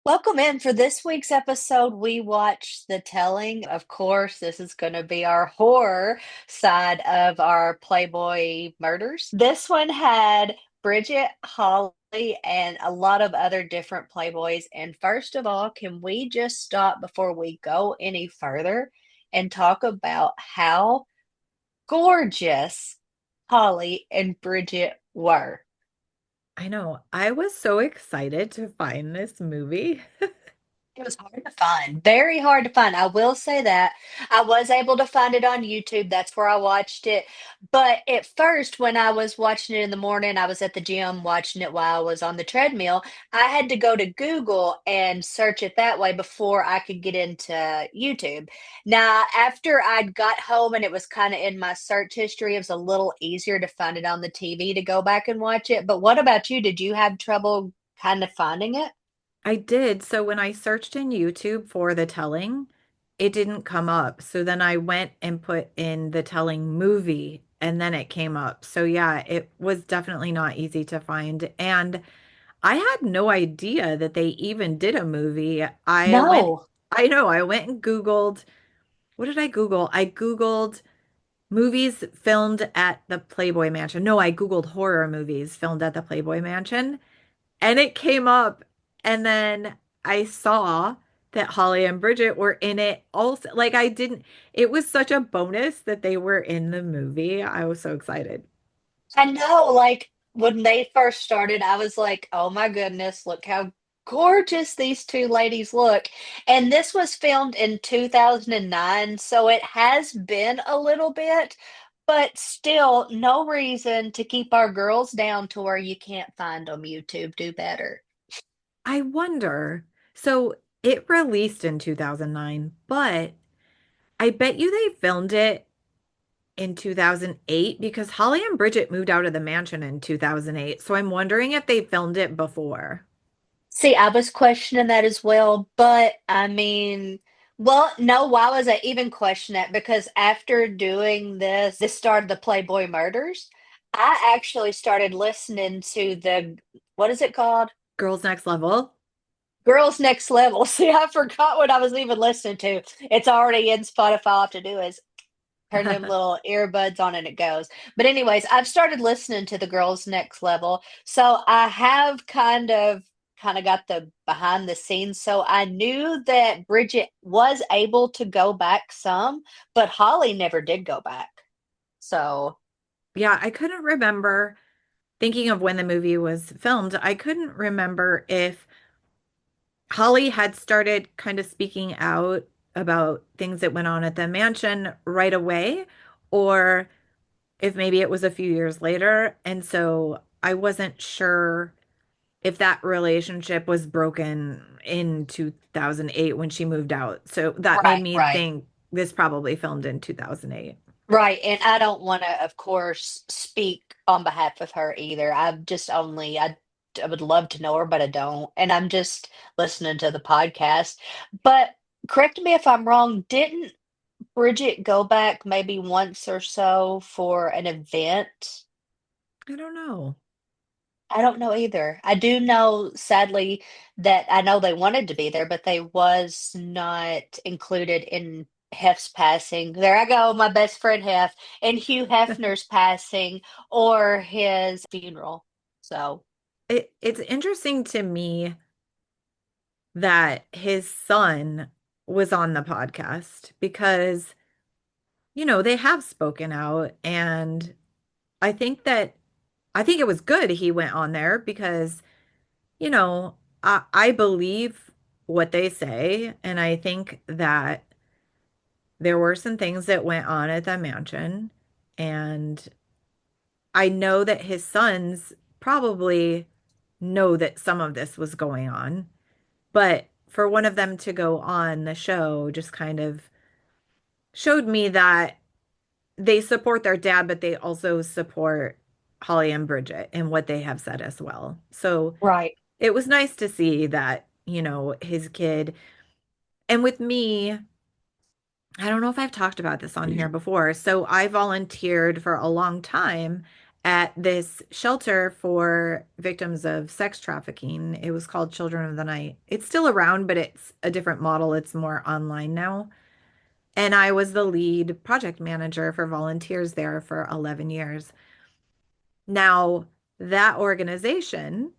Welcome in. For this week's episode, we watched The Telling. Of course, this is going to be our horror side of our Playboy murders. This one had Bridget, Holly, and a lot of other different Playboys. And first of all, can we just stop before we go any further and talk about how gorgeous Holly and Bridget were? I know. I was so excited to find this movie. It was hard to find, very hard to find. I will say that. I was able to find it on YouTube. That's where I watched it. But at first, when I was watching it in the morning, I was at the gym watching it while I was on the treadmill. I had to go to Google and search it that way before I could get into YouTube. Now, after I'd got home and it was kind of in my search history, it was a little easier to find it on the TV to go back and watch it. But what about you? Did you have trouble kind of finding it? I did. So when I searched in YouTube for The Telling, it didn't come up. So then I went and put in The Telling movie and then it came up. So yeah, it was definitely not easy to find. And I had no idea that they even did a movie. No. I went and Googled, what did I Google? I Googled movies filmed at the Playboy Mansion. No, I Googled horror movies filmed at the Playboy Mansion. And it came up, and then I saw that Holly and Bridget were in it also. Like I didn't, it was such a bonus that they were in the movie. I was so excited. I know, like when they first started, I was like, oh my goodness, look how gorgeous these two ladies look. And this was filmed in 2009, so it has been a little bit, but still no reason to keep our girls down to where you can't find them. YouTube, do better. I wonder. So it released in 2009, but I bet you they filmed it in 2008 because Holly and Bridget moved out of the mansion in 2008. So I'm wondering if they filmed it before. See, I was questioning that as well, but I mean, well, no, why was I even question that? Because after doing this started the Playboy murders. I actually started listening to what is it called? Girls Next Level. Girls Next Level. See, I forgot what I was even listening to. It's already in Spotify. All I have to do is turn them little earbuds on and it goes. But anyways, I've started listening to the Girls Next Level. So I have kind of got the behind the scenes. So I knew that Bridget was able to go back some, but Holly never did go back. So Yeah, I couldn't remember thinking of when the movie was filmed. I couldn't remember if Holly had started kind of speaking out about things that went on at the mansion right away, or if maybe it was a few years later. And so I wasn't sure if that relationship was broken in 2008 when she moved out. So that made right, me right. think this probably filmed in 2008. Right, and I don't want to, of course, speak on behalf of her either. I would love to know her, but I don't. And I'm just listening to the podcast. But correct me if I'm wrong, didn't Bridget go back maybe once or so for an event? I don't know. I don't know either. I do know, sadly, that I know they wanted to be there, but they was not included in Hef's passing. There I go, my best friend Hef, and Hugh Hefner's passing or his funeral. So, It's interesting to me that his son was on the podcast because, they have spoken out. And I think that, I think it was good he went on there because, I believe what they say. And I think that there were some things that went on at the mansion. And I know that his sons probably know that some of this was going on. But for one of them to go on the show just kind of showed me that they support their dad, but they also support Holly and Bridget and what they have said as well. So right. it was nice to see that, his kid. And with me, I don't know if I've talked about this on here before. So I volunteered for a long time at this shelter for victims of sex trafficking. It was called Children of the Night. It's still around, but it's a different model. It's more online now. And I was the lead project manager for volunteers there for 11 years. Now, that organization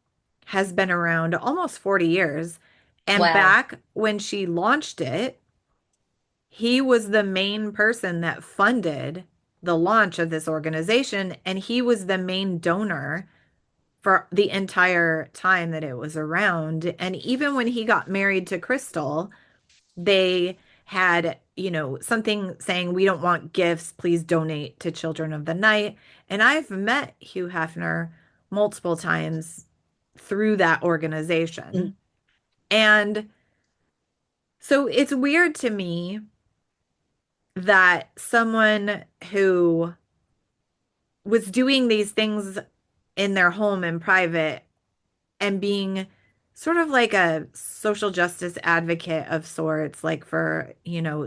has been around almost 40 years. And Wow. back when she launched it, he was the main person that funded the launch of this organization, and he was the main donor for the entire time that it was around. And even when he got married to Crystal, they had, something saying, "We don't want gifts. Please donate to Children of the Night." And I've met Hugh Hefner multiple times through that Mm, organization. And so it's weird to me that someone who was doing these things in their home in private and being sort of like a social justice advocate of sorts, like for,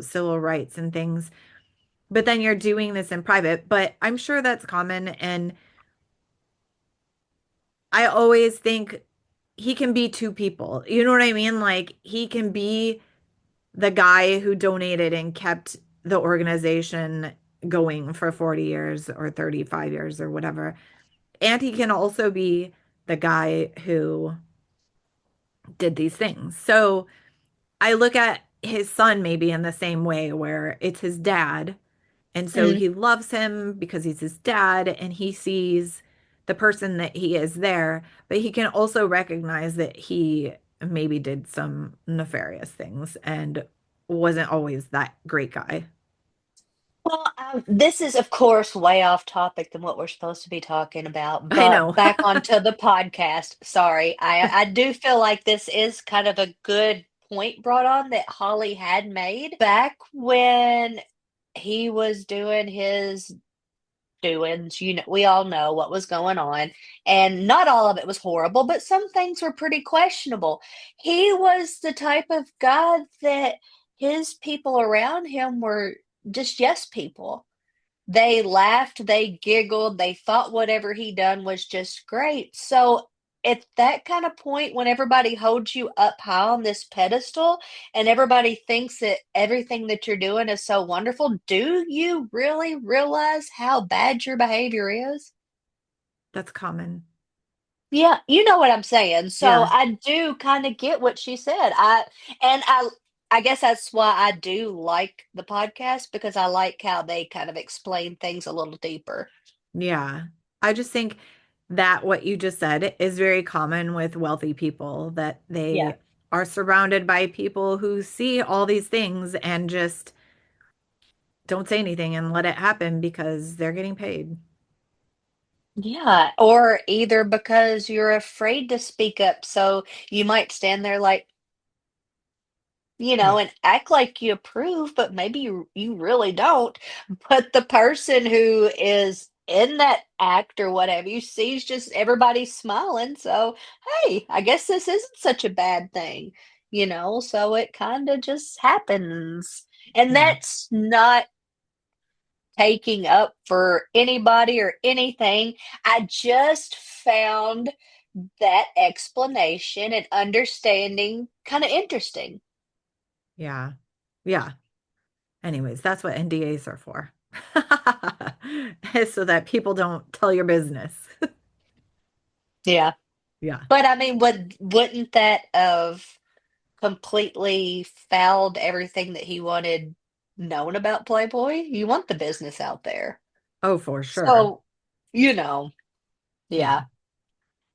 civil rights and things. But then you're doing this in private. But I'm sure that's common. And I always think he can be two people. You know what I mean? Like he can be the guy who donated and kept the organization going for 40 years or 35 years or whatever. And he can also be the guy who did these things. So I look at his son maybe in the same way where it's his dad. And so mm. he loves him because he's his dad and he sees the person that he is there, but he can also recognize that he maybe did some nefarious things and wasn't always that great guy. Well, this is, of course, way off topic than what we're supposed to be talking about, I but know. back onto the podcast. Sorry. I do feel like this is kind of a good point brought on that Holly had made back when he was doing his doings. We all know what was going on, and not all of it was horrible, but some things were pretty questionable. He was the type of guy that his people around him were just yes people. They laughed, they giggled, they thought whatever he done was just great. So at that kind of point, when everybody holds you up high on this pedestal and everybody thinks that everything that you're doing is so wonderful, do you really realize how bad your behavior is? That's common. Yeah, you know what I'm saying. So Yeah. I do kind of get what she said. I guess that's why I do like the podcast because I like how they kind of explain things a little deeper. Yeah. I just think that what you just said is very common with wealthy people, that Yeah. they are surrounded by people who see all these things and just don't say anything and let it happen because they're getting paid. Yeah, or either because you're afraid to speak up, so you might stand there like, Yeah. and act like you approve, but maybe you really don't. But the person who is in that act or whatever, you see just everybody smiling, so hey, I guess this isn't such a bad thing, so it kind of just happens. And Yeah. that's not taking up for anybody or anything. I just found that explanation and understanding kind of interesting. Yeah. Yeah. Anyways, that's what NDAs are for. So that people don't tell your business. Yeah. Yeah. But I mean, wouldn't that have completely fouled everything that he wanted known about Playboy? You want the business out there. Oh, for sure. So, you know, Yeah. yeah.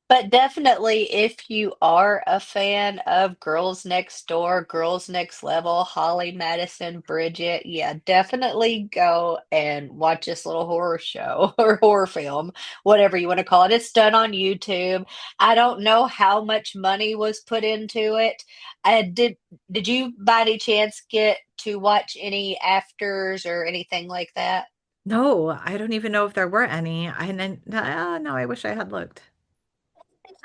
But definitely, if you are a fan of Girls Next Door, Girls Next Level, Holly, Madison, Bridget, yeah, definitely go and watch this little horror show or horror film, whatever you want to call it. It's done on YouTube. I don't know how much money was put into it. Did you by any chance get to watch any afters or anything like that? No, I don't even know if there were any. No, I wish I had looked.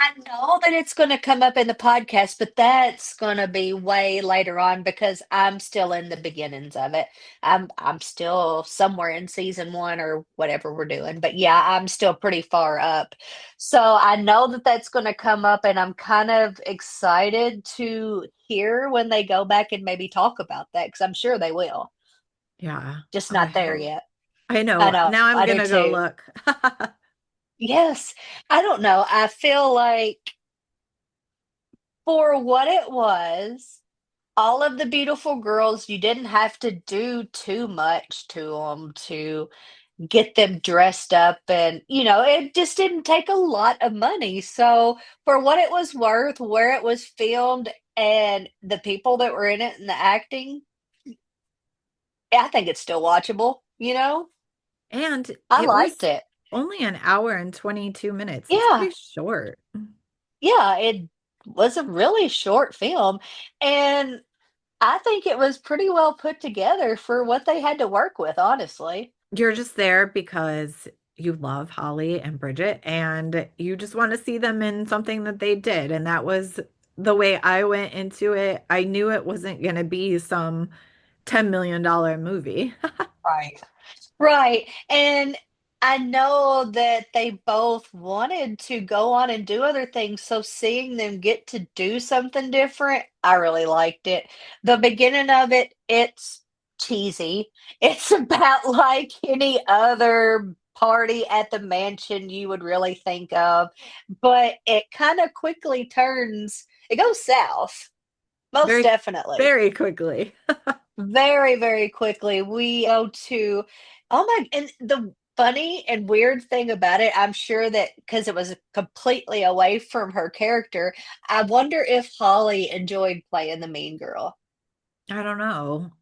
I know that it's going to come up in the podcast, but that's going to be way later on because I'm still in the beginnings of it. I'm still somewhere in season one or whatever we're doing. But yeah, I'm still pretty far up. So I know that that's going to come up, and I'm kind of excited to hear when they go back and maybe talk about that because I'm sure they will. Yeah, Just I not there hope. yet. I I know. know. Now I'm I do gonna go too. look. Yes. I don't know. I feel like for what it was, all of the beautiful girls, you didn't have to do too much to them to get them dressed up. And, it just didn't take a lot of money. So, for what it was worth, where it was filmed, and the people that were in it and the acting, I think it's still watchable. And I it liked was it. only an hour and 22 minutes. It's Yeah. pretty short. Yeah. It was a really short film. And I think it was pretty well put together for what they had to work with, honestly. You're just there because you love Holly and Bridget and you just want to see them in something that they did. And that was the way I went into it. I knew it wasn't going to be some $10 million movie. Right. Right. And I know that they both wanted to go on and do other things. So seeing them get to do something different, I really liked it. The beginning of it, it's cheesy. It's about like any other party at the mansion you would really think of, but it kind of quickly turns, it goes south, most Very, definitely. very quickly. Very, very quickly, we go to oh my and the funny and weird thing about it, I'm sure that because it was completely away from her character, I wonder if Holly enjoyed playing the mean girl. I don't know.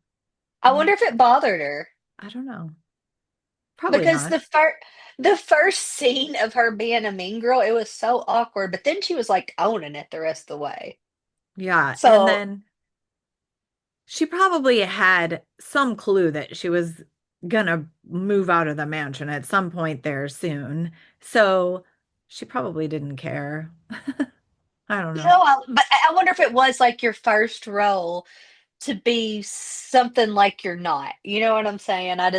I I'm wonder not, if it bothered her I don't know. Probably because not. the first scene of her being a mean girl, it was so awkward, but then she was like owning it the rest of the way. Yeah. And So, then she probably had some clue that she was gonna move out of the mansion at some point there soon. So she probably didn't care. I don't know. but I wonder if it was like your first role to be something like you're not. You know what I'm saying? I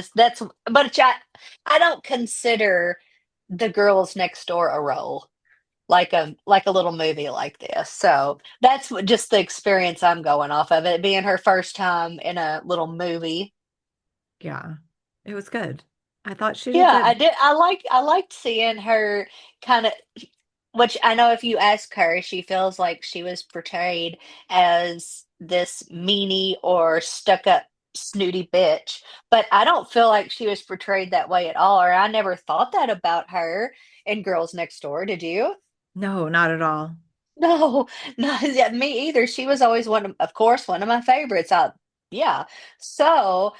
don't consider the girls next door a role like a little movie like this. So that's just the experience I'm going off of it being her first time in a little movie. Yeah. It was good. I thought she did Yeah, I good. did. I liked seeing her kind of, which I know if you ask her, she feels like she was portrayed as this meanie or stuck up snooty bitch. But I don't feel like she was portrayed that way at all, or I never thought that about her in Girls Next Door. Did you? No, not at all. No, no, yeah, me either. She was always of course, one of my favorites. Yeah. So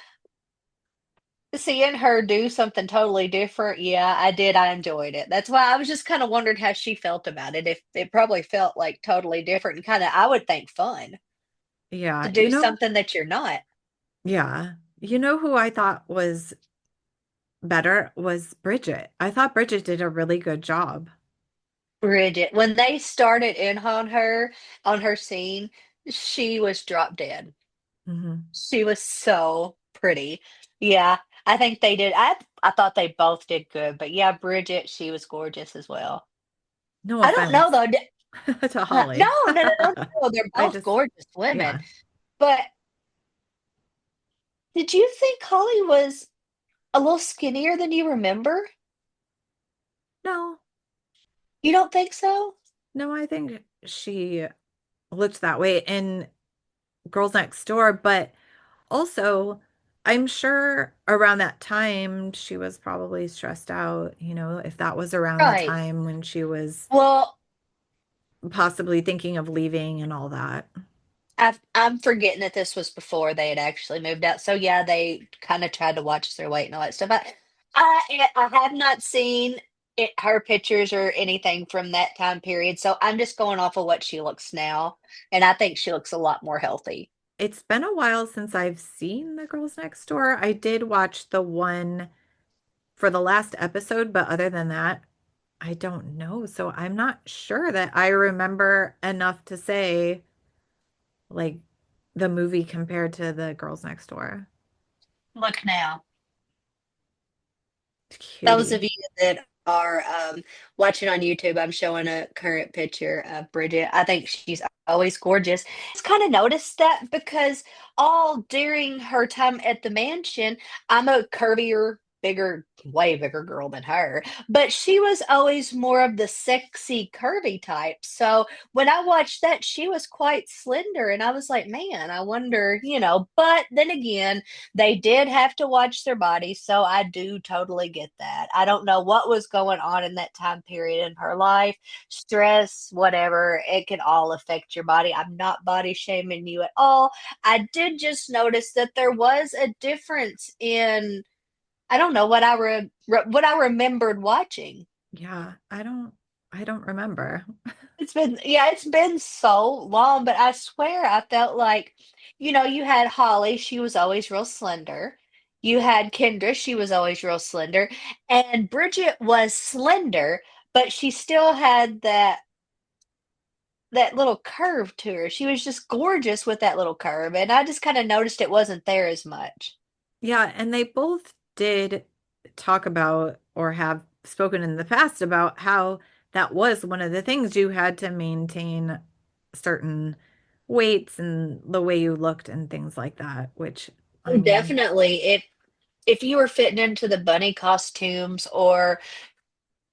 seeing her do something totally different, yeah, I did. I enjoyed it. That's why I was just kind of wondering how she felt about it. If it probably felt like totally different and kind of, I would think, fun to Yeah. do something that you're not. Yeah. You know who I thought was better was Bridget. I thought Bridget did a really good job. Bridget, when they started in on her scene, she was drop dead. Hmm. She was so pretty. Yeah, I think they did. I thought they both did good, but yeah, Bridget, she was gorgeous as well. No I don't know offense though. to No, Holly. no, no, no, no. They're I both just, gorgeous women. yeah. But did you think Holly was a little skinnier than you remember? No, You don't think so? no, I think she looked that way in Girls Next Door, but also I'm sure around that time she was probably stressed out, if that was around the Right. time when she was Well, possibly thinking of leaving and all that. I'm forgetting that this was before they had actually moved out. So yeah, they kind of tried to watch their weight and all that stuff. I have not seen her pictures or anything from that time period. So I'm just going off of what she looks now, and I think she looks a lot more healthy. It's been a while since I've seen the Girls Next Door. I did watch the one for the last episode, but other than that, I don't know. So I'm not sure that I remember enough to say like the movie compared to the Girls Next Door. Look now. Those of Cutie. you that are watching on YouTube, I'm showing a current picture of Bridget. I think she's always gorgeous. Just kind of noticed that because all during her time at the mansion, I'm a curvier, bigger, way bigger girl than her, but she was always more of the sexy, curvy type. So when I watched that, she was quite slender, and I was like, man, I wonder, But then again, they did have to watch their bodies, so I do totally get that. I don't know what was going on in that time period in her life, stress, whatever. It can all affect your body. I'm not body shaming you at all. I did just notice that there was a difference in I don't know what I remembered watching. Yeah, I don't remember. It's been so long, but I swear I felt like, you had Holly, she was always real slender. You had Kendra, she was always real slender. And Bridget was slender, but she still had that little curve to her. She was just gorgeous with that little curve. And I just kind of noticed it wasn't there as much. Yeah, and they both did talk about or have spoken in the past about how that was one of the things you had to maintain certain weights and the way you looked and things like that, which I Oh, mean, definitely. If you were fitting into the bunny costumes or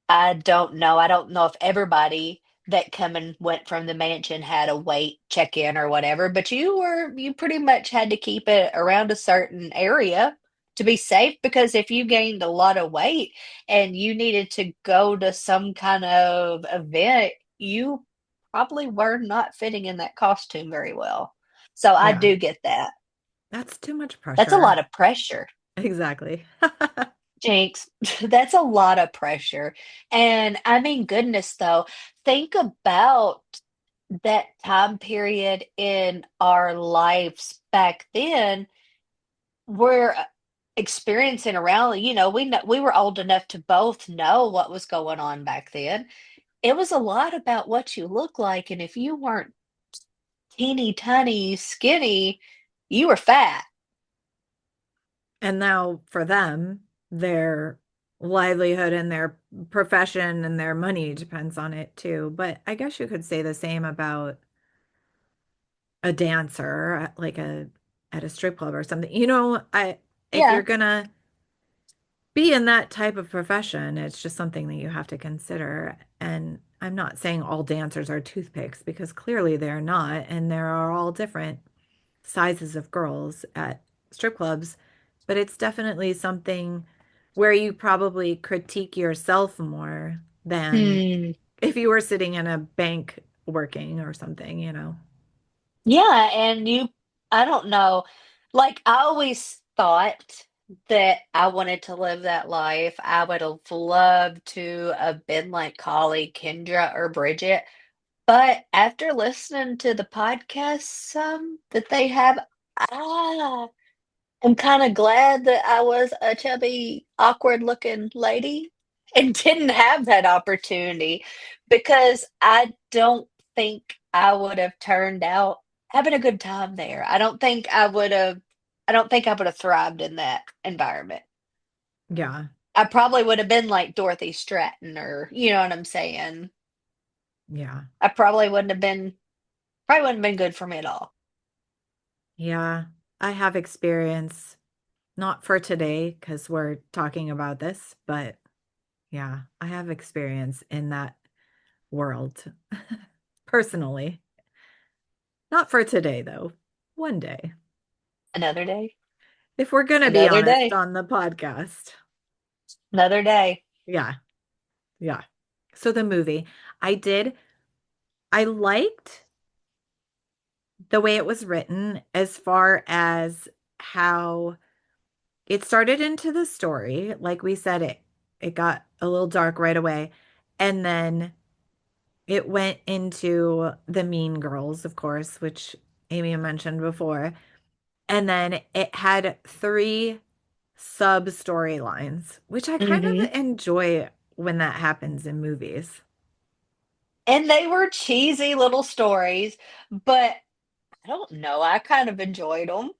I don't know. I don't know if everybody that come and went from the mansion had a weight check-in or whatever, but you pretty much had to keep it around a certain area to be safe because if you gained a lot of weight and you needed to go to some kind of event, you probably were not fitting in that costume very well. So I yeah, do get that. that's too much That's a lot pressure. of pressure. Exactly. Jinx, that's a lot of pressure. And I mean, goodness, though, think about that time period in our lives back then. We're experiencing around, we were old enough to both know what was going on back then. It was a lot about what you look like, and if you weren't teeny tiny skinny, you were fat. And now for them, their livelihood and their profession and their money depends on it too. But I guess you could say the same about a dancer at a strip club or something. I if you're Yeah. gonna be in that type of profession, it's just something that you have to consider. And I'm not saying all dancers are toothpicks because clearly they're not, and there are all different sizes of girls at strip clubs, but it's definitely something where you probably critique yourself more than Hmm. if you were sitting in a bank working or something. Yeah, and I don't know. Like, I always thought that I wanted to live that life. I would have loved to have been like Holly, Kendra, or Bridget. But after listening to the podcast, that they have, ah, I'm kind of glad that I was a chubby, awkward looking lady and didn't have that opportunity because I don't think I would have turned out having a good time there. I don't think I would have thrived in that environment. Yeah, I probably would have been like Dorothy Stratton or, you know what I'm saying? yeah, I probably wouldn't have been good for me at all. yeah. I have experience, not for today because we're talking about this, but yeah, I have experience in that world personally. Not for today, though. One day. Another day, If we're going to be another honest day, on the podcast. another day. Yeah, yeah. So the movie, I liked the way it was written as far as how it started into the story. Like we said, it got a little dark right away. And then it went into the Mean Girls, of course, which Amy mentioned before. And then it had three sub storylines, which I kind Hmm. of enjoy when that happens in movies. And they were cheesy little stories, but I don't know. I kind of enjoyed them.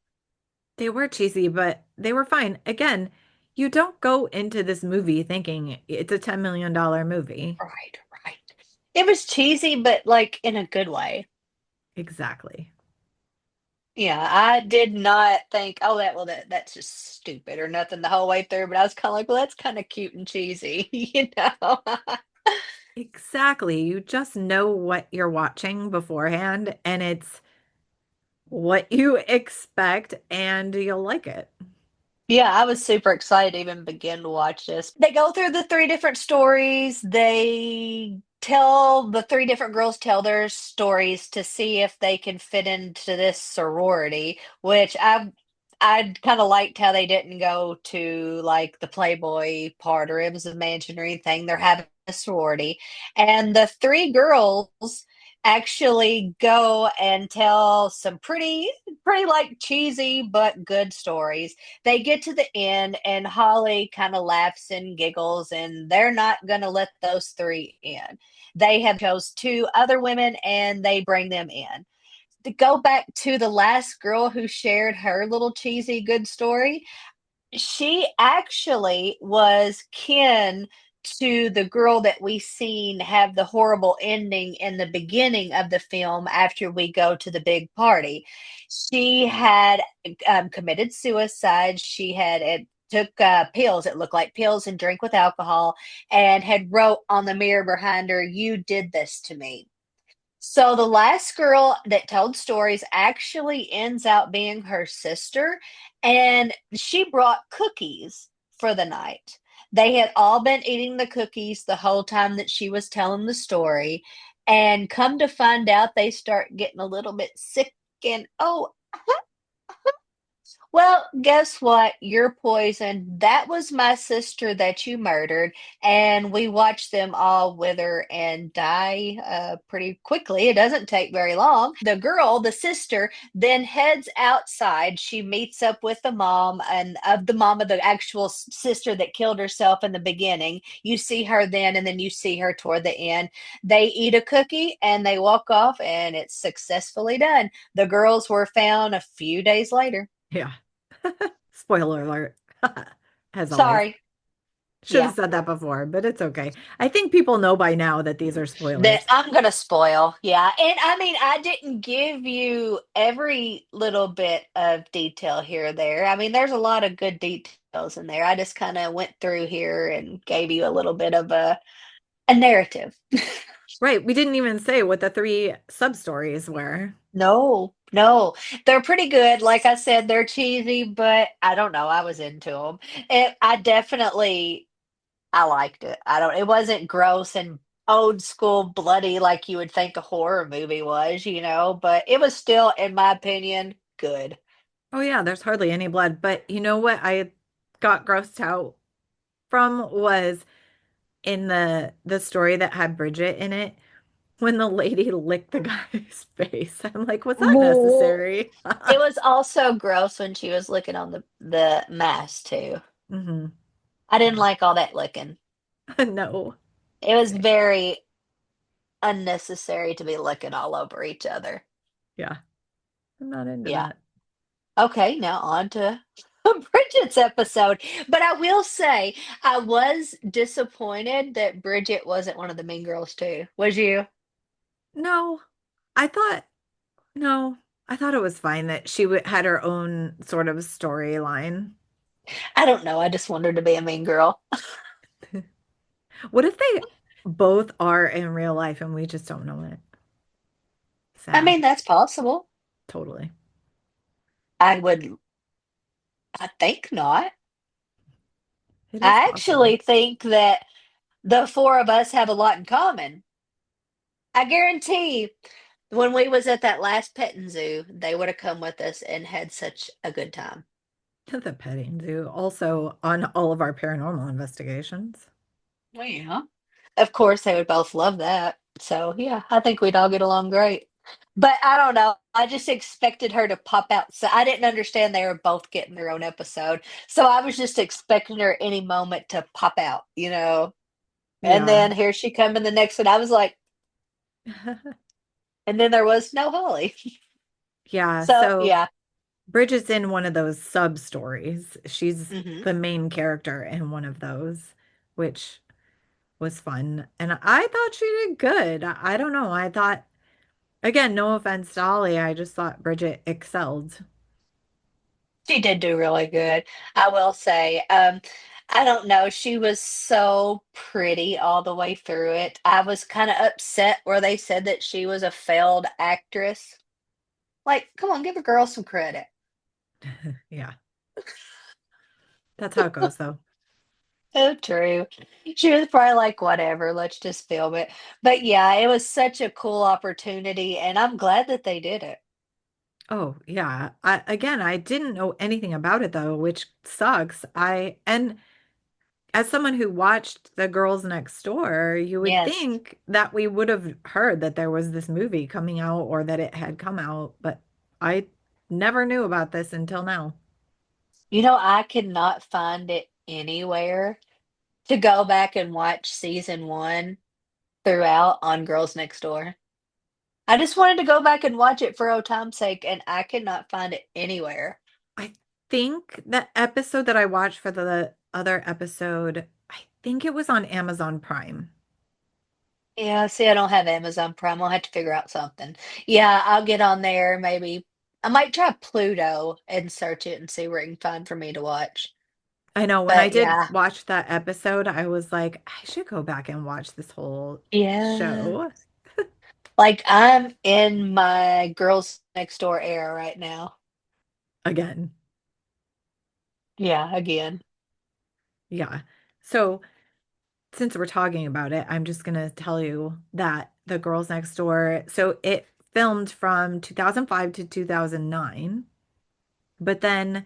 They were cheesy, but they were fine. Again, you don't go into this movie thinking it's a $10 million movie. Right, right. It was cheesy, but like in a good way. Exactly. Yeah, I did not think, oh, that's just stupid or nothing the whole way through. But I was kind of like, well, that's kind of cute and cheesy, you know? Exactly. You just know what you're watching beforehand, and it's what you expect, and you'll like it. Yeah, I was super excited to even begin to watch this. They go through the three different stories. The three different girls tell their stories to see if they can fit into this sorority, which I kind of liked how they didn't go to like the Playboy part or it was a mansion or anything. They're having a sorority. And the three girls actually go and tell some pretty like cheesy but good stories. They get to the end and Holly kind of laughs and giggles and they're not going to let those three in. They have chose two other women and they bring them in. To go back to the last girl who shared her little cheesy good story, she actually was kin to the girl that we seen have the horrible ending in the beginning of the film after we go to the big party. She had committed suicide. She had it took pills. It looked like pills and drink with alcohol, and had wrote on the mirror behind her, "You did this to me." So the last girl that told stories actually ends out being her sister, and she brought cookies for the night. They had all been eating the cookies the whole time that she was telling the story, and come to find out, they start getting a little bit sick and oh, well, guess what? You're poisoned. That was my sister that you murdered, and we watched them all wither and die pretty quickly. It doesn't take very long. The girl, the sister, then heads outside. She meets up with the mom and of the mom of the actual sister that killed herself in the beginning. You see her then, and then you see her toward the end. They eat a cookie and they walk off, and it's successfully done. The girls were found a few days later. Yeah. Spoiler alert. As always. Sorry. Should have Yeah. said that before, but it's okay. I think people know by now that these are That spoilers. I'm gonna spoil. Yeah. And I mean, I didn't give you every little bit of detail here or there. I mean, there's a lot of good details in there. I just kind of went through here and gave you a little bit of a narrative. Right. We didn't even say what the three sub stories were. No, no, they're pretty good. Like I said, they're cheesy, but I don't know. I was into them. I definitely I liked it. I don't, it wasn't gross and old school bloody like you would think a horror movie was, but it was still, in my opinion, good. Oh yeah, there's hardly any blood. But you know what I got grossed out from was in the story that had Bridget in it when the lady licked the guy's face. I'm like, was that Well, necessary? it was also gross when she was licking on the mask too. Hmm. I didn't Yeah. like all that licking. No. It was very unnecessary to be licking all over each other. Yeah. I'm not into Yeah. that. Okay, now on to Bridget's episode. But I will say, I was disappointed that Bridget wasn't one of the mean girls too. Was you? No. I thought no. I thought it was fine that she had her own sort of storyline. I don't know. I just wanted her to be a mean girl. What if they both are in real life and we just don't know it? I Sad. mean, that's possible. Totally. I would, I think not. It is I possible. actually think that the four of us have a lot in common. I guarantee when we was at that last petting zoo, they would have come with us and had such a good time. The petting zoo. Also on all of our paranormal investigations. Oh, yeah. Of course, they would both love that. So, yeah, I think we'd all get along great. But I don't know. I just expected her to pop out. So I didn't understand they were both getting their own episode. So I was just expecting her any moment to pop out, you know? And Yeah. then here she come in the next one. I was like, and then there was no Holly. Yeah. So So yeah. Bridget's in one of those sub stories. She's Hmm. the main character in one of those, which was fun. And I thought she did good. I don't know. I thought, again, no offense to Holly, I just thought Bridget excelled. She did do really good, I will say. I don't know. She was so pretty all the way through it. I was kind of upset where they said that she was a failed actress. Like, come on, give a girl some credit. Yeah. That's how it goes, though. Oh, true. She was probably like, whatever, let's just film it. But yeah, it was such a cool opportunity, and I'm glad that they did it. Oh, yeah. I didn't know anything about it though, which sucks. And as someone who watched The Girls Next Door, you would Yes. think that we would have heard that there was this movie coming out or that it had come out, but I never knew about this until now. You know, I could not find it anywhere to go back and watch season one throughout on Girls Next Door. I just wanted to go back and watch it for old time's sake, and I could not find it anywhere. I think the episode that I watched for the other episode, I think it was on Amazon Prime. Yeah, see, I don't have Amazon Prime. I'll have to figure out something. Yeah, I'll get on there. Maybe I might try Pluto and search it and see where it can find for me to watch. I know when I But did yeah, watch that episode, I was like, I should go back and watch this whole yeah. show Like I'm in my Girls Next Door era right now. again. Yeah, again. Yeah. So, since we're talking about it, I'm just going to tell you that The Girls Next Door, so it filmed from 2005 to 2009, but then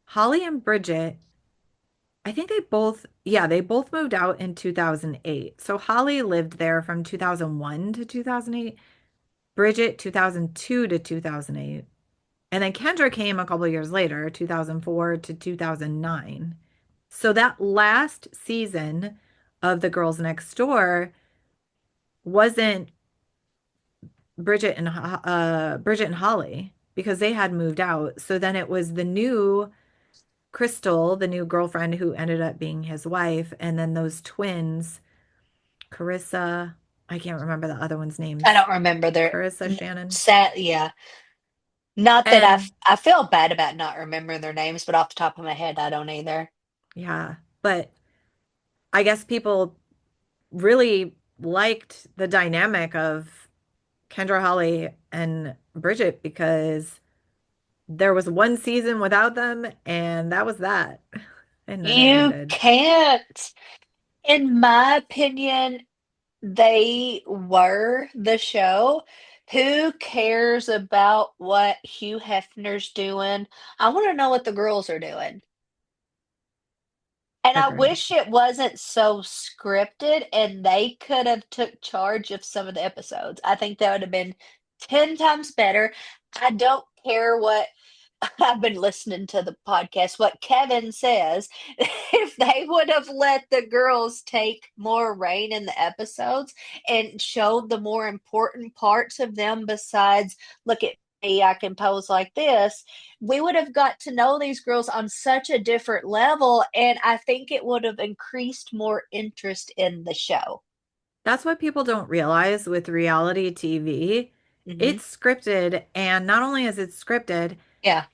Holly and Bridget, I think they both moved out in 2008. So Holly lived there from 2001 to 2008, Bridget 2002 to 2008. And then Kendra came a couple years later, 2004 to 2009. So that last season of The Girls Next Door wasn't Bridget and Holly because they had moved out. So then it was the new Crystal, the new girlfriend who ended up being his wife, and then those twins, Carissa, I can't remember the other one's I names. don't remember their Carissa, Shannon. sad. Yeah, not that And I feel bad about not remembering their names, but off the top of my head, I don't either. yeah, but I guess people really liked the dynamic of Kendra, Holly, and Bridget because there was one season without them, and that was that. And then it You ended. can't, in my opinion, they were the show. Who cares about what Hugh Hefner's doing? I want to know what the girls are doing. And I Agreed. wish it wasn't so scripted and they could have took charge of some of the episodes. I think that would have been 10 times better. I don't care what I've been listening to the podcast, what Kevin says. If they would have let the girls take more reign in the episodes and showed the more important parts of them besides, look at me, I can pose like this, we would have got to know these girls on such a different level. And I think it would have increased more interest in the show. That's what people don't realize with reality TV. Hmm. It's scripted, and not only is it scripted, Yeah.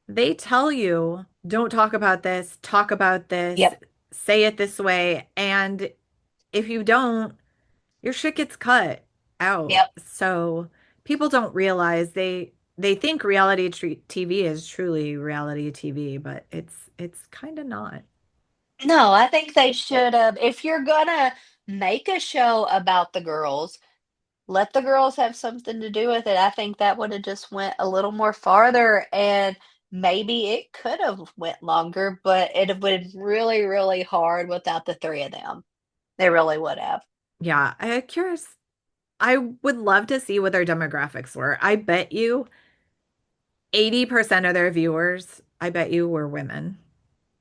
they tell you, don't talk about this, Yep. say it this way. And if you don't, your shit gets cut out. Yep. So people don't realize they think TV is truly reality TV, but it's kind of not. No, I think they should have. If you're gonna make a show about the girls, let the girls have something to do with it. I think that would have just went a little more farther, and maybe it could have went longer, but it would have been really, really hard without the three of them. They really would have. Yeah, I'm curious. I would love to see what their demographics were. I bet you 80% of their viewers, I bet you were women.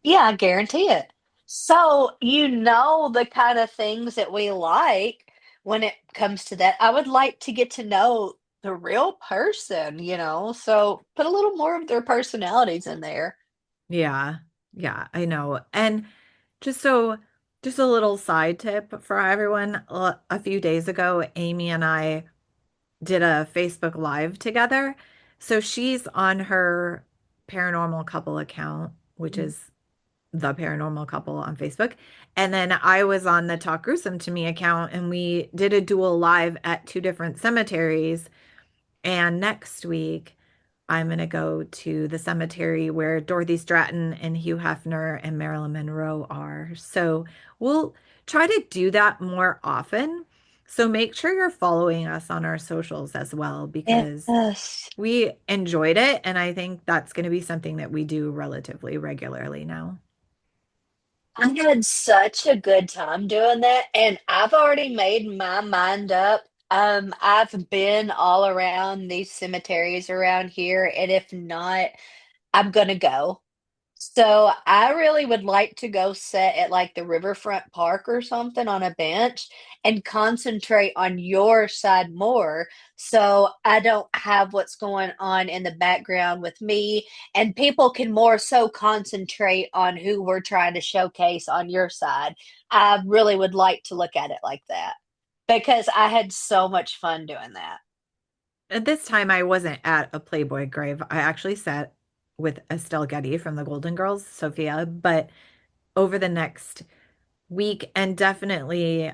Yeah, I guarantee it. So, you know the kind of things that we like when it comes to that. I would like to get to know the real person, so put a little more of their personalities in there. Yeah. Yeah, I know. And just so, just a little side tip for everyone. A few days ago, Amy and I did a Facebook Live together. So she's on her paranormal couple account, which Mhm. is the paranormal couple on Facebook. And then I was on the Talk Gruesome to Me account, and we did a dual live at two different cemeteries. And next week, I'm going to go to the cemetery where Dorothy Stratton and Hugh Hefner and Marilyn Monroe are. So we'll try to do that more often. So make sure you're following us on our socials as well because Yes. we enjoyed it. And I think that's going to be something that we do relatively regularly now. I had such a good time doing that, and I've already made my mind up. I've been all around these cemeteries around here, and if not, I'm gonna go. So I really would like to go sit at like the riverfront park or something on a bench and concentrate on your side more. So I don't have what's going on in the background with me, and people can more so concentrate on who we're trying to showcase on your side. I really would like to look at it like that because I had so much fun doing that. At this time, I wasn't at a Playboy grave. I actually sat with Estelle Getty from the Golden Girls, Sophia, but over the next week and definitely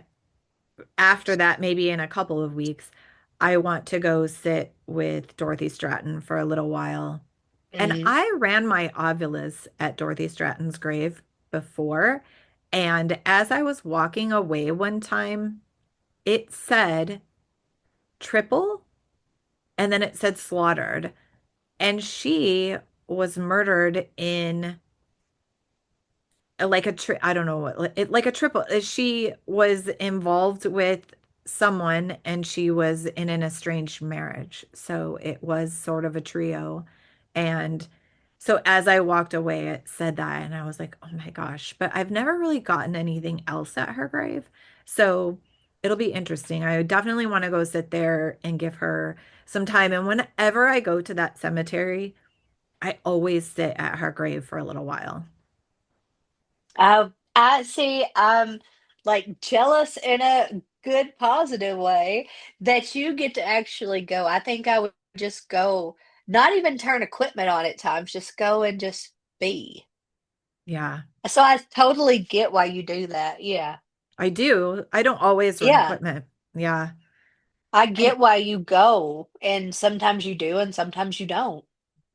after that, maybe in a couple of weeks, I want to go sit with Dorothy Stratton for a little while. And Mhm. I ran my Ovilus at Dorothy Stratton's grave before. And as I was walking away one time, it said triple and then it said slaughtered. And she was murdered in like a tri I don't know what it like a triple. She was involved with someone and she was in an estranged marriage. So it was sort of a trio. And so as I walked away, it said that and I was like, "Oh my gosh." But I've never really gotten anything else at her grave. So it'll be interesting. I definitely want to go sit there and give her some time. And whenever I go to that cemetery, I always sit at her grave for a little while. I see. I'm like jealous in a good, positive way that you get to actually go. I think I would just go, not even turn equipment on at times, just go and just be. Yeah. So I totally get why you do that. Yeah. I do. I don't always run Yeah. equipment. Yeah. I And get why you go, and sometimes you do, and sometimes you don't.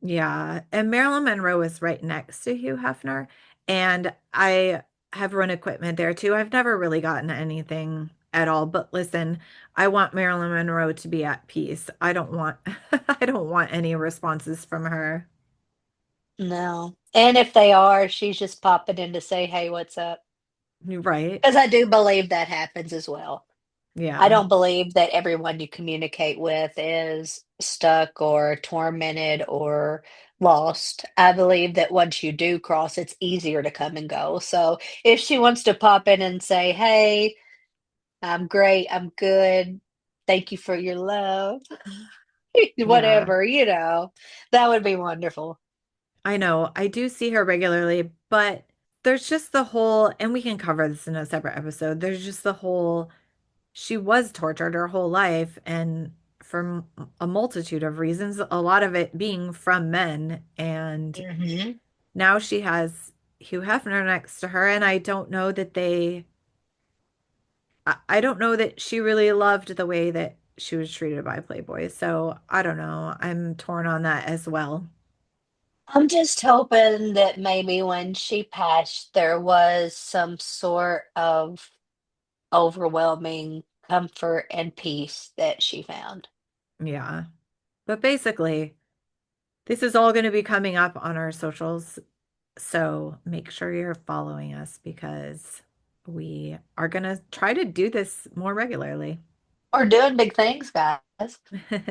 yeah. And Marilyn Monroe is right next to Hugh Hefner. And I have run equipment there too. I've never really gotten anything at all. But listen, I want Marilyn Monroe to be at peace. I don't want I don't want any responses from her. No. And if they are, she's just popping in to say, hey, what's up? Right? Because I do believe that happens as well. I Yeah. don't believe that everyone you communicate with is stuck or tormented or lost. I believe that once you do cross, it's easier to come and go. So if she wants to pop in and say, "Hey, I'm great, I'm good. Thank you for your love," Yeah. whatever, that would be wonderful. I know. I do see her regularly, but there's just the whole, and we can cover this in a separate episode. There's just the whole she was tortured her whole life and for a multitude of reasons, a lot of it being from men. And Mhm. now she has Hugh Hefner next to her. And I don't know that she really loved the way that she was treated by Playboy. So I don't know. I'm torn on that as well. I'm just hoping that maybe when she passed, there was some sort of overwhelming comfort and peace that she found. Yeah. But basically, this is all going to be coming up on our socials. So make sure you're following us because we are going to try to do this more regularly. We're doing big things, guys.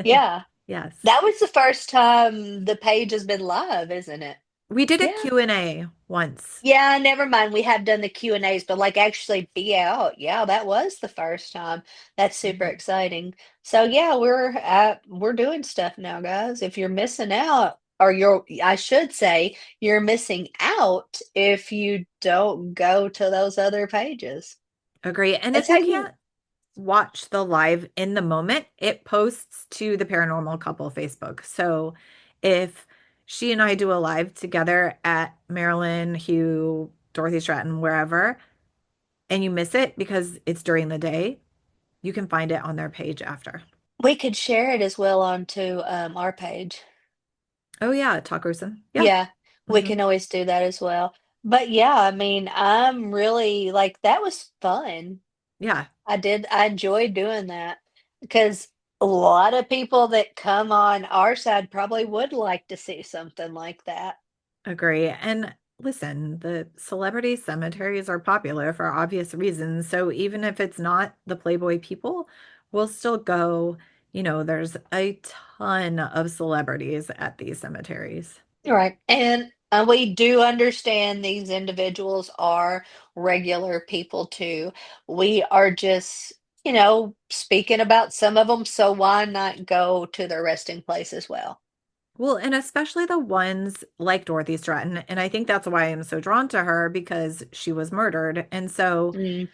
Yeah. Yes. That was the first time the page has been live, isn't it? We did a Yeah. Q&A once. Yeah, never mind. We have done the Q&As, but like actually be out. Yeah, that was the first time. That's super Mhm. exciting. So yeah, we're doing stuff now, guys. If you're missing out, or I should say, you're missing out if you don't go to those other pages. Agree. And That's if how you you can't watch the live in the moment, it posts to the Paranormal Couple Facebook. So if she and I do a live together at Marilyn, Hugh, Dorothy Stratton, wherever, and you miss it because it's during the day, you can find it on their page after. we could share it as well onto our page. Oh yeah, Talk Gruesome. Yeah. Yeah, we Hmm. can always do that as well. But yeah, I mean, I'm really like that was fun. Yeah, I enjoyed doing that because a lot of people that come on our side probably would like to see something like that. agree. And listen, the celebrity cemeteries are popular for obvious reasons. So even if it's not the Playboy people, we'll still go. There's a ton of celebrities at these cemeteries. Right. And we do understand these individuals are regular people too. We are just, speaking about some of them, so why not go to their resting place as well? Well, and especially the ones like Dorothy Stratton. And I think that's why I'm so drawn to her because she was murdered. And so Mm,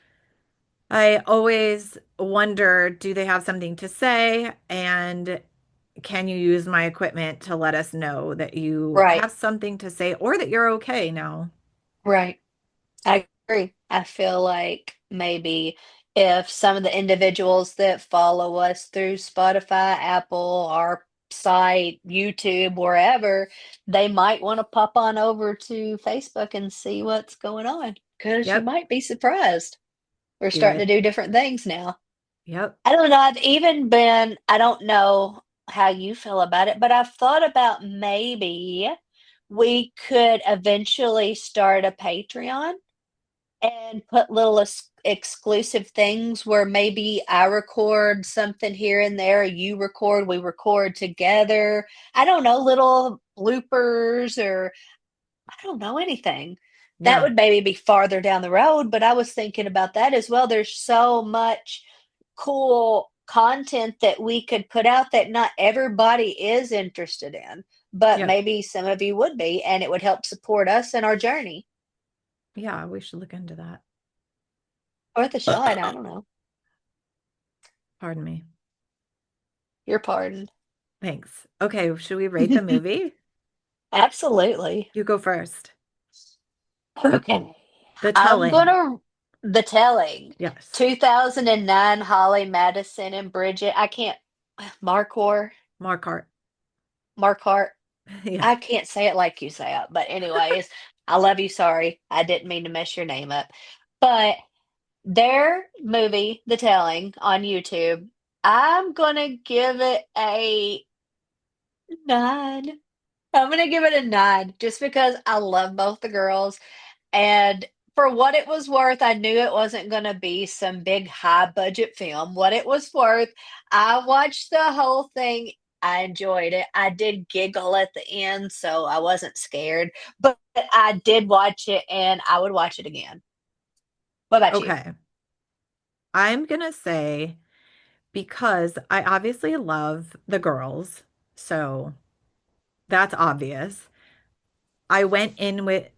I always wonder, do they have something to say? And can you use my equipment to let us know that you right, have something to say or that you're okay now? right. I agree. I feel like maybe if some of the individuals that follow us through Spotify, Apple, our site, YouTube, wherever, they might want to pop on over to Facebook and see what's going on because you Yep, might be surprised. We're do starting it. to do different things now. Yep. I don't know. I don't know how you feel about it, but I've thought about maybe we could eventually start a Patreon and put little exclusive things where maybe I record something here and there, you record, we record together. I don't know, little bloopers or I don't know anything. That Yeah. would maybe be farther down the road, but I was thinking about that as well. There's so much cool content that we could put out that not everybody is interested in, but Yep. maybe some of you would be, and it would help support us in our journey. Yeah, we should look into that. Worth a shot. I don't know. Pardon me. Your pardon. Thanks. Okay, should we rate the movie? Absolutely. You go first. Okay. The I'm Telling. gonna The Telling. Yes. 2009 Holly Madison and Bridget. I can't Marquardt. Mark. Marquardt. Yeah. I can't say it like you say it, but anyways, I love you. Sorry. I didn't mean to mess your name up. But their movie, The Telling, on YouTube, I'm gonna give it a 9. I'm gonna give it a 9 just because I love both the girls. And for what it was worth, I knew it wasn't going to be some big high budget film. What it was worth, I watched the whole thing. I enjoyed it. I did giggle at the end, so I wasn't scared. But I did watch it and I would watch it again. What about you? Okay. I'm gonna say because I obviously love the girls, so that's obvious. I went in with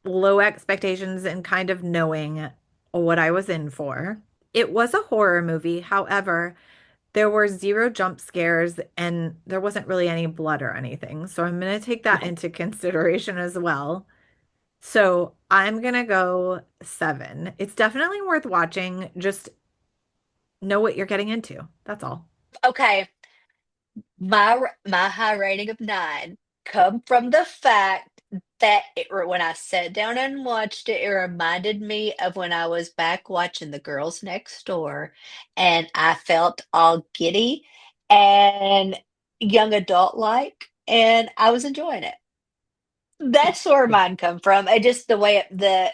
low expectations and kind of knowing what I was in for. It was a horror movie. However, there were zero jump scares and there wasn't really any blood or anything. So I'm going to take that Right. into consideration as well. So I'm going to go 7. It's definitely worth watching. Just know what you're getting into. That's all. Okay. My high rating of 9 come from the fact that when I sat down and watched it, it reminded me of when I was back watching The Girls Next Door, and I felt all giddy and young adult like, and I was enjoying it. That's where Yeah. mine come from. I just the way the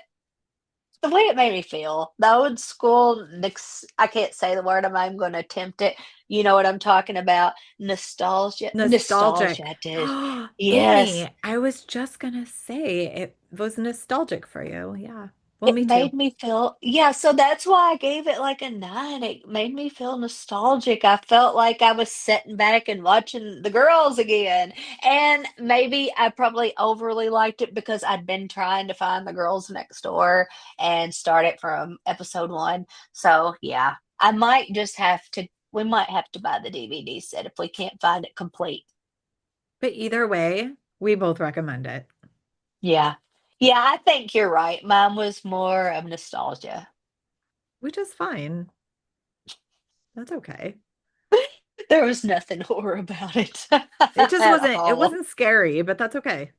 the way it made me feel. The old school, I can't say the word, I'm going to attempt it. You know what I'm talking about? Nostalgia. Nostalgic. Nostalgia, dude. Yes. Amy, I was just gonna say it was nostalgic for you. Yeah. Well, It me too. made me feel, yeah, so that's why I gave it like a 9. It made me feel nostalgic. I felt like I was sitting back and watching the girls again. And maybe I probably overly liked it because I'd been trying to find the girls next door and start it from episode 1. So, yeah, we might have to buy the DVD set if we can't find it complete. But either way, we both recommend it, Yeah. Yeah, I think you're right. Mine was more of nostalgia. which is fine. That's okay. There was nothing horror about it It just at it all. wasn't scary, but that's okay.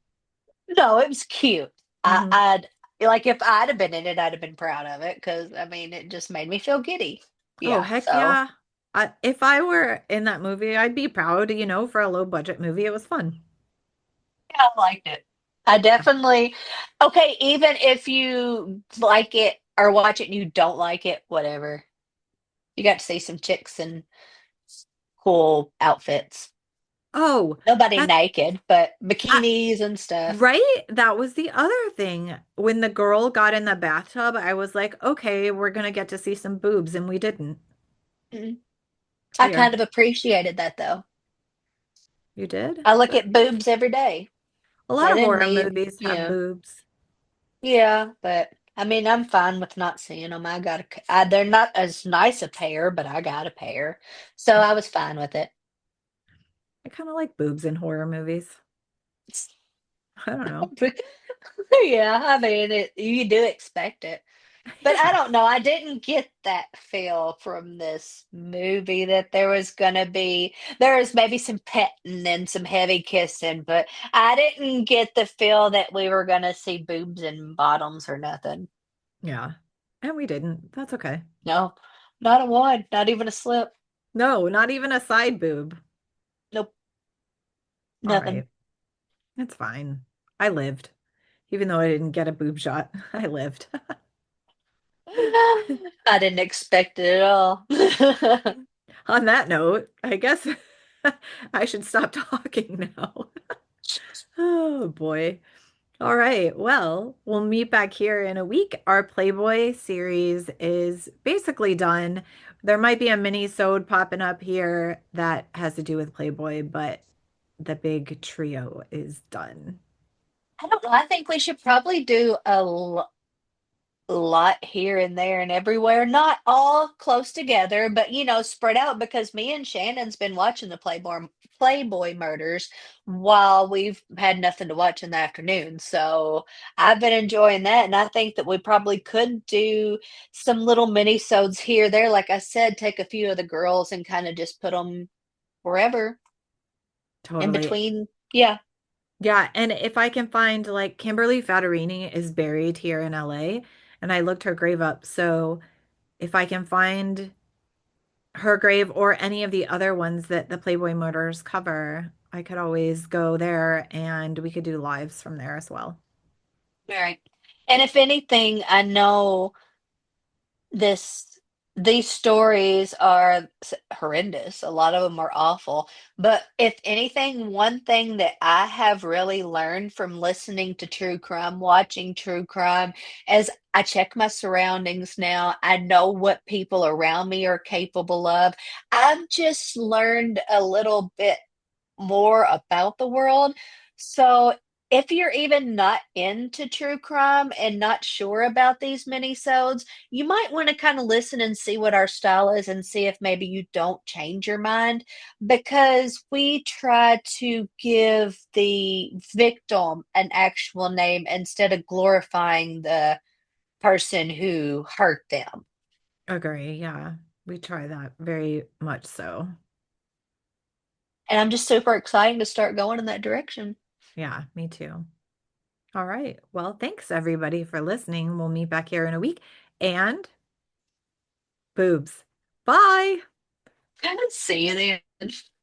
No, it was cute. Hmm. I'd like if I'd have been in it, I'd have been proud of it because I mean, it just made me feel giddy. Oh, Yeah, heck so yeah. If I were in that movie, I'd be proud, for a low budget movie. It was fun. yeah, I liked it. I definitely okay. Even if you like it or watch it and you don't like it, whatever. You got to see some chicks in cool outfits. Oh, Nobody that naked, but I, bikinis and stuff. right? That was the other thing. When the girl got in the bathtub, I was like, okay, we're gonna get to see some boobs, and we didn't. Mm. I kind Weird. of appreciated that though. You did? I look at boobs every day. A lot That of didn't horror mean, movies have boobs. yeah, but I mean, I'm fine with not seeing them. They're not as nice a pair, but I got a pair. So I was fine with it. I kind of like boobs in horror movies. I don't know. Yeah, I mean, you do expect it. But I Yeah, don't know. I didn't get that feel from this movie that there was maybe some petting and some heavy kissing, but I didn't get the feel that we were gonna see boobs and bottoms or nothing. yeah. And we didn't. That's okay. No, not a one, not even a slip. No, not even a side boob. Nope, All nothing. right. It's fine. I lived. Even though I didn't get a boob shot, I lived. I didn't expect it at all. On that note, I guess I should stop talking now. Oh boy. All right. Well, we'll meet back here in a week. Our Playboy series is basically done. There might be a mini-sode popping up here that has to do with Playboy, but the big trio is done. I don't know. I think we should probably do lot here and there and everywhere. Not all close together, but spread out because me and Shannon's been watching the Playboy murders while we've had nothing to watch in the afternoon. So I've been enjoying that, and I think that we probably could do some little mini-sodes here, there. Like I said, take a few of the girls and kind of just put them wherever in Totally. between. Yeah. Yeah, and if I can find like Kimberly Fattorini is buried here in LA, and I looked her grave up. So if I can find her grave or any of the other ones that the Playboy murders cover, I could always go there and we could do lives from there as well. All right. And if anything, I know this these stories are horrendous. A lot of them are awful. But if anything, one thing that I have really learned from listening to true crime, watching true crime, is I check my surroundings now. I know what people around me are capable of. I've just learned a little bit more about the world. So if you're even not into true crime and not sure about these mini-sodes, you might want to kind of listen and see what our style is and see if maybe you don't change your mind because we try to give the victim an actual name instead of glorifying the person who hurt them. Agree. Yeah, we try that very much so. And I'm just super excited to start going in that direction. Yeah, me too. All right. Well, thanks everybody for listening. We'll meet back here in a week and boobs. Bye. See you then.